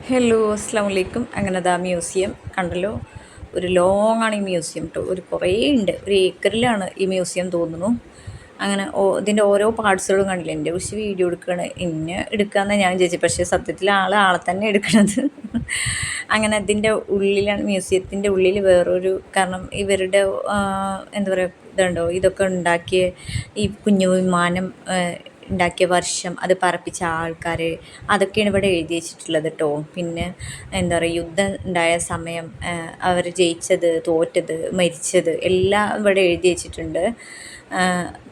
Hello അസ്സാം വലൈക്കും. അങ്ങനെ ദാ മ്യൂസിയം കണ്ടല്ലോ. ഒരു ലോങ് ആണ് ഈ മ്യൂസിയം കേട്ടോ. കുറേ ഉണ്ട്, ഒരു ഏക്കറിലാണ് ഈ മ്യൂസിയം തോന്നുന്നു. അങ്ങനെ ഇതിൻ്റെ ഓരോ പാർട്സുകളും കണ്ടില്ല. എൻ്റെ കുറിച്ച് വീഡിയോ എടുക്കുകയാണ്, എന്നെ എടുക്കാമെന്നാണ് ഞാൻ വിചാരിച്ചത്. പക്ഷേ സത്യത്തിൽ ആളെ തന്നെ എടുക്കണത്. അങ്ങനെ അതിൻ്റെ ഉള്ളിലാണ്, മ്യൂസിയത്തിൻ്റെ ഉള്ളിൽ വേറൊരു, കാരണം ഇവരുടെ എന്താ പറയുക, ഇതുണ്ടോ, ഇതൊക്കെ ഉണ്ടാക്കിയ ഈ കുഞ്ഞു വിമാനം ഉണ്ടാക്കിയ വർഷം, അത് പറപ്പിച്ച ആൾക്കാർ, അതൊക്കെയാണ് ഇവിടെ എഴുതി വെച്ചിട്ടുള്ളത് കേട്ടോ. പിന്നെ എന്താ പറയുക, യുദ്ധം ഉണ്ടായ സമയം, അവർ ജയിച്ചത്, തോറ്റത്, മരിച്ചത് എല്ലാം ഇവിടെ എഴുതി വെച്ചിട്ടുണ്ട്.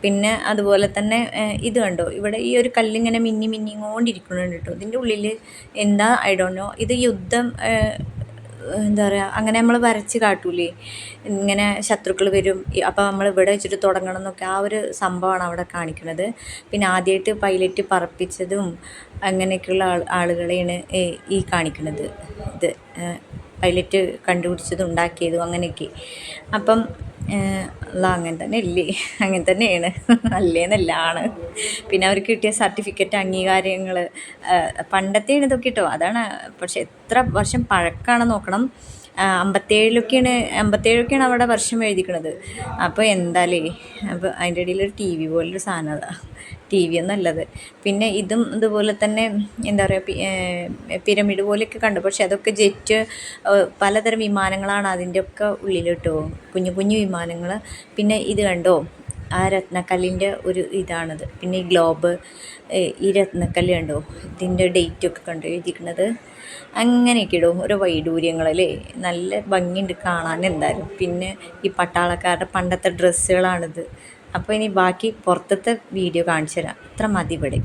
പിന്നെ അതുപോലെ തന്നെ ഇത് കണ്ടോ, ഇവിടെ ഈ ഒരു കല്ലിങ്ങനെ മിന്നിക്കൊണ്ടിരിക്കുന്നുണ്ട് കേട്ടോ. ഇതിൻ്റെ ഉള്ളിൽ എന്താ ഐ ഡോണ്ട് നോ. ഇത് യുദ്ധം എന്താ പറയുക, അങ്ങനെ നമ്മൾ വരച്ച് കാട്ടൂലേ, ഇങ്ങനെ ശത്രുക്കൾ വരും, അപ്പോൾ നമ്മൾ ഇവിടെ വെച്ചിട്ട് തുടങ്ങണം എന്നൊക്കെ, ആ ഒരു സംഭവമാണ് അവിടെ കാണിക്കുന്നത്. പിന്നെ ആദ്യമായിട്ട് പൈലറ്റ് പറപ്പിച്ചതും അങ്ങനെയൊക്കെയുള്ള ആളുകളെയാണ് ഈ കാണിക്കുന്നത്. ഇത് പൈലറ്റ് കണ്ടുപിടിച്ചതും ഉണ്ടാക്കിയതും അങ്ങനെയൊക്കെ. അപ്പം അങ്ങനെ തന്നെ അല്ലേ, അങ്ങനെ തന്നെയാണ്, അല്ലേന്നല്ല ആണ്. പിന്നെ അവർക്ക് കിട്ടിയ സർട്ടിഫിക്കറ്റ്, അംഗീകാരങ്ങൾ പണ്ടത്തെയാണ് ഇതൊക്കെ കേട്ടോ. അതാണ്, പക്ഷെ എത്ര വർഷം പഴക്കമാണ് നോക്കണം. 57 അവിടെ വർഷം എഴുതിക്കണത്. അപ്പോൾ എന്താലേ, അപ്പോൾ അതിൻ്റെ ഇടയിൽ ഒരു ടി വി പോലൊരു സാധനം, അതാണ് ടി വി ഒന്നല്ലത്. പിന്നെ ഇതും ഇതുപോലെ തന്നെ എന്താ പറയുക, പിരമിഡ് പോലെയൊക്കെ കണ്ടു. പക്ഷെ അതൊക്കെ ജെറ്റ്, പലതരം വിമാനങ്ങളാണ് അതിൻ്റെ ഒക്കെ ഉള്ളിൽ കേട്ടോ, കുഞ്ഞു കുഞ്ഞു വിമാനങ്ങൾ. പിന്നെ ഇത് കണ്ടോ, ആ രത്നക്കല്ലിൻ്റെ ഒരു ഇതാണത്. പിന്നെ ഈ ഗ്ലോബ്, ഈ രത്നക്കല്ല് കണ്ടോ, ഇതിൻ്റെ ഡേറ്റൊക്കെ കണ്ടു എഴുതിക്കുന്നത്. അങ്ങനെയൊക്കെ ഇടും ഓരോ വൈഡൂര്യങ്ങളല്ലേ, നല്ല ഭംഗിയുണ്ട് കാണാൻ എന്തായാലും. പിന്നെ ഈ പട്ടാളക്കാരുടെ പണ്ടത്തെ ഡ്രസ്സുകളാണിത്. അപ്പോൾ ഇനി ബാക്കി പുറത്തത്തെ വീഡിയോ കാണിച്ചു തരാം. ഇത്ര മതി ഇവിടെ.